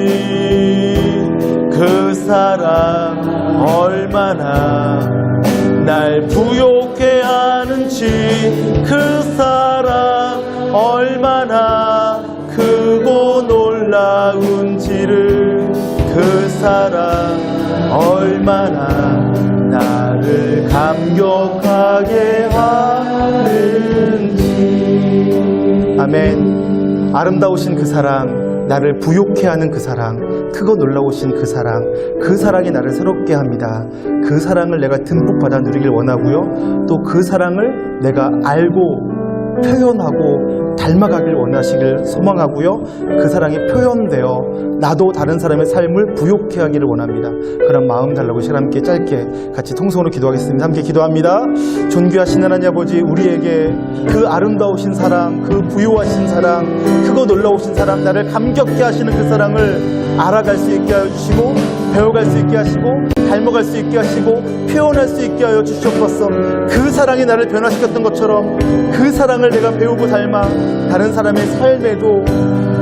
그 사랑 얼마나 날 부욕해 하는지, 그 사랑 얼마나 크고 놀라운지를, 그 사랑 얼마나 나를 감격하게 하는지. 아멘. 아름다우신 그 사랑, 나를 부욕해 하는 그 사랑, 크고 놀라우신 그 사랑, 그 사랑이 나를 새롭게 합니다. 그 사랑을 내가 듬뿍 받아 누리길 원하고요, 또 그 사랑을 내가 알고 표현하고 닮아가길 원하시길 소망하고요, 그 사랑이 표현되어 나도 다른 사람의 삶을 부욕해 하기를 원합니다. 그런 마음 달라고 시간 함께 짧게 같이 통성으로 기도하겠습니다. 함께 기도합니다. 존귀하신 하나님 아버지, 우리에게 그 아름다우신 사랑, 그 부요하신 사랑, 크고 놀라우신 사랑, 나를 감격케 하시는 그 사랑을 알아갈 수 있게 해주시고, 배워갈 수 있게 하시고, 닮아갈 수 있게 하시고, 표현할 수 있게 하여 주시옵소서. 그 사랑이 나를 변화시켰던 것처럼 그 사랑을 내가 배우고 닮아 다른 사람의 삶에도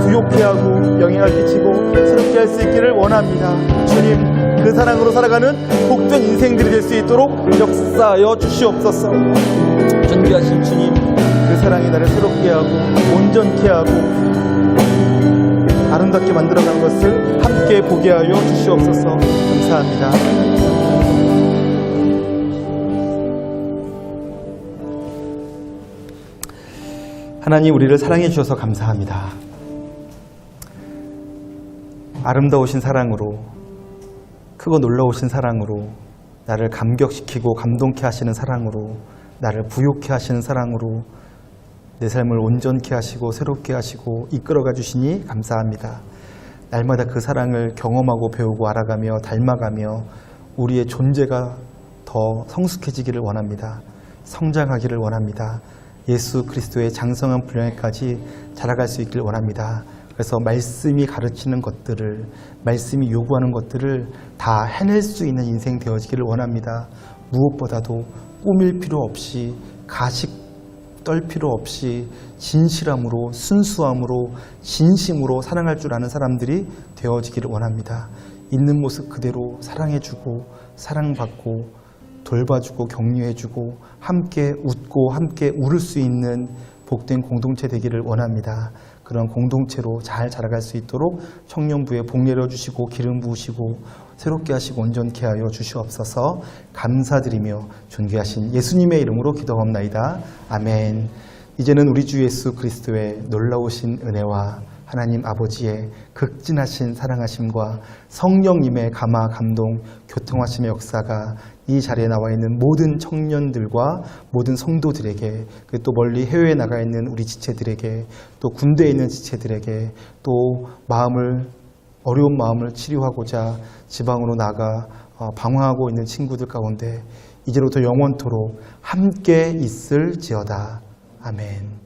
부욕해 하고 영향을 끼치고 새롭게 할 수 있기를 원합니다. 주님, 그 사랑으로 살아가는 복된 인생들이 될 수 있도록 역사하여 주시옵소서. 존귀하신 주님, 그 사랑이 나를 새롭게 하고 온전케 하고 아름답게 만들어가는 것을 함께 보게 하여 주시옵소서. 감사합니다. 하나님, 우리를 사랑해 주셔서 감사합니다. 아름다우신 사랑으로, 크고 놀라우신 사랑으로, 나를 감격시키고 감동케 하시는 사랑으로, 나를 부욕케 하시는 사랑으로 내 삶을 온전케 하시고 새롭게 하시고 이끌어가 주시니 감사합니다. 날마다 그 사랑을 경험하고 배우고 알아가며 닮아가며 우리의 존재가 더 성숙해지기를 원합니다. 성장하기를 원합니다. 예수 그리스도의 장성한 분량까지 자라갈 수 있기를 원합니다. 그래서 말씀이 가르치는 것들을, 말씀이 요구하는 것들을 다 해낼 수 있는 인생 되어지기를 원합니다. 무엇보다도 꾸밀 필요 없이, 가식 떨 필요 없이 진실함으로, 순수함으로, 진심으로 사랑할 줄 아는 사람들이 되어지기를 원합니다. 있는 모습 그대로 사랑해주고 사랑받고 돌봐주고 격려해주고 함께 웃고 함께 울을 수 있는 복된 공동체 되기를 원합니다. 그런 공동체로 잘 자라갈 수 있도록 청년부에 복 내려주시고 기름 부으시고 새롭게 하시고 온전케 하여 주시옵소서. 감사드리며 존귀하신 예수님의 이름으로 기도하옵나이다. 아멘. 이제는 우리 주 예수 그리스도의 놀라우신 은혜와 하나님 아버지의 극진하신 사랑하심과 성령님의 감화 감동 교통하심의 역사가 이 자리에 나와 있는 모든 청년들과 모든 성도들에게, 또 멀리 해외에 나가 있는 우리 지체들에게, 또 군대에 있는 지체들에게, 또 어려운 마음을 치료하고자 지방으로 나가 방황하고 있는 친구들 가운데 이제로부터 영원토록 함께 있을지어다. 아멘.